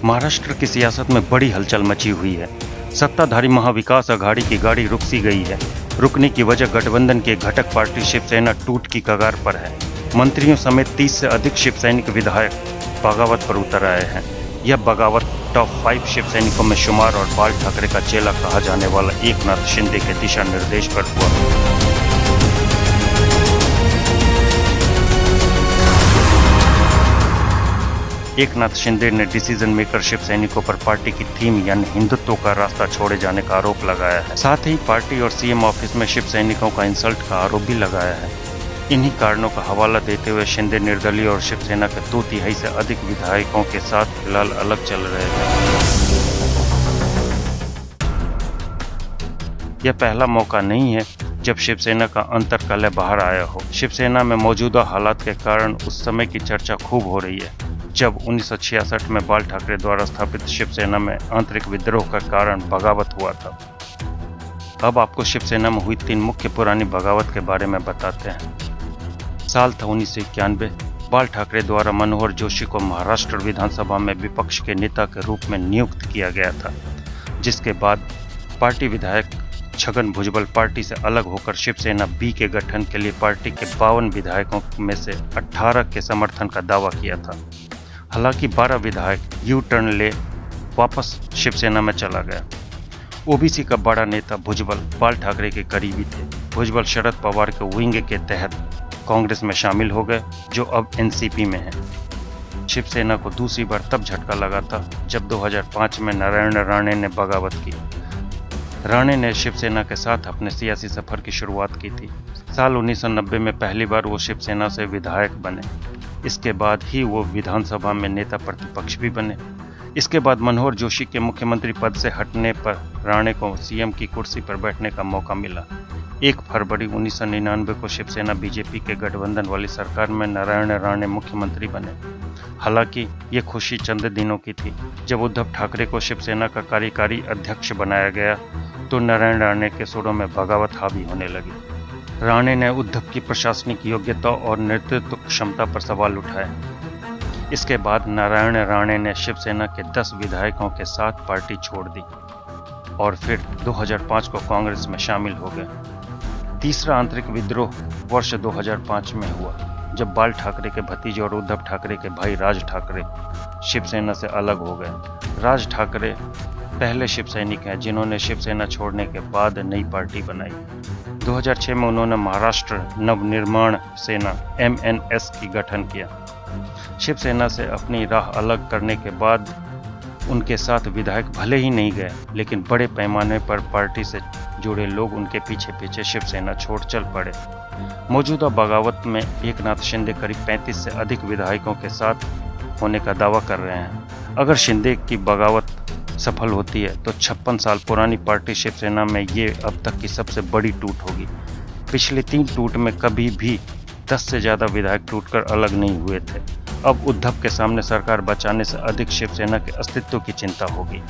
महाराष्ट्र की सियासत में बड़ी हलचल मची हुई है। सत्ताधारी महाविकास अघाड़ी की गाड़ी रुक सी गई है। रुकने की वजह गठबंधन की घटक पार्टी शिवसेना टूट की कगार पर है। मंत्रियों समेत 30 से अधिक शिवसैनिक विधायक बगावत पर उतर आए हैं। यह बगावत टॉप 5 शिवसैनिकों में शुमार और बाल ठाकरे का चेला कहा जाने वाला एकनाथ शिंदे के दिशा निर्देश पर हुआ। एकनाथ शिंदे ने डिसीजन मेकर शिवसैनिकों पर पार्टी की थीम यानी हिंदुत्व का रास्ता छोड़े जाने का आरोप लगाया है। साथ ही पार्टी और सीएम ऑफिस में शिवसैनिकों का इंसल्ट का आरोप भी लगाया है। इन्हीं कारणों का हवाला देते हुए शिंदे निर्दलीय और शिवसेना के 2/3 से अधिक विधायकों के साथ फिलहाल अलग चल रहे हैं। यह पहला मौका नहीं है जब शिवसेना का अंतर्कलह बाहर आया हो। शिवसेना में मौजूदा हालात के कारण उस समय की चर्चा खूब हो रही है जब 1966 में बाल ठाकरे द्वारा स्थापित शिवसेना में आंतरिक विद्रोह का कारण बगावत हुआ था। अब आपको शिवसेना में हुई 3 मुख्य पुरानी बगावत के बारे में बताते हैं। साल था 1991। बाल ठाकरे द्वारा मनोहर जोशी को महाराष्ट्र विधानसभा में विपक्ष के नेता के रूप में नियुक्त किया गया था, जिसके बाद पार्टी विधायक छगन भुजबल पार्टी से अलग होकर शिवसेना बी के गठन के लिए पार्टी के 52 विधायकों में से 18 के समर्थन का दावा किया था। हालांकि 12 विधायक यू टर्न ले वापस शिवसेना में चला गया। ओबीसी का बड़ा नेता भुजबल बाल ठाकरे के करीबी थे। भुजबल शरद पवार के विंग के तहत कांग्रेस में शामिल हो गए, जो अब एनसीपी में है। शिवसेना को दूसरी बार तब झटका लगा था जब 2005 में नारायण राणे ने बगावत की। राणे ने शिवसेना के साथ अपने सियासी सफर की शुरुआत की थी। साल 1990 में पहली बार वो शिवसेना से विधायक बने। इसके बाद ही वो विधानसभा में नेता प्रतिपक्ष भी बने। इसके बाद मनोहर जोशी के मुख्यमंत्री पद से हटने पर राणे को सीएम की कुर्सी पर बैठने का मौका मिला। 1 फरवरी 1999 को शिवसेना बीजेपी के गठबंधन वाली सरकार में नारायण राणे मुख्यमंत्री बने। हालांकि ये खुशी चंद दिनों की थी। जब उद्धव ठाकरे को शिवसेना का कार्यकारी अध्यक्ष बनाया गया तो नारायण राणे के सुरों में बगावत हावी होने लगी। राणे ने उद्धव की प्रशासनिक योग्यता और नेतृत्व क्षमता पर सवाल उठाए। इसके बाद नारायण राणे ने शिवसेना के 10 विधायकों के साथ पार्टी छोड़ दी और फिर 2005 को कांग्रेस में शामिल हो गए। तीसरा आंतरिक विद्रोह वर्ष 2005 में हुआ, जब बाल ठाकरे के भतीजे और उद्धव ठाकरे के भाई राज ठाकरे शिवसेना से अलग हो गए। राज ठाकरे पहले शिवसैनिक हैं जिन्होंने शिवसेना छोड़ने के बाद नई पार्टी बनाई। 2006 में उन्होंने महाराष्ट्र नवनिर्माण सेना MNS की गठन किया। शिवसेना से अपनी राह अलग करने के बाद उनके साथ विधायक भले ही नहीं गए, लेकिन बड़े पैमाने पर पार्टी से जुड़े लोग उनके पीछे पीछे शिवसेना छोड़ चल पड़े। मौजूदा बगावत में एकनाथ शिंदे करीब 35 से अधिक विधायकों के साथ होने का दावा कर रहे हैं। अगर शिंदे की बगावत सफल होती है तो 56 साल पुरानी पार्टी शिवसेना में ये अब तक की सबसे बड़ी टूट होगी। पिछले 3 टूट में कभी भी 10 से ज़्यादा विधायक टूटकर अलग नहीं हुए थे। अब उद्धव के सामने सरकार बचाने से अधिक शिवसेना के अस्तित्व की चिंता होगी।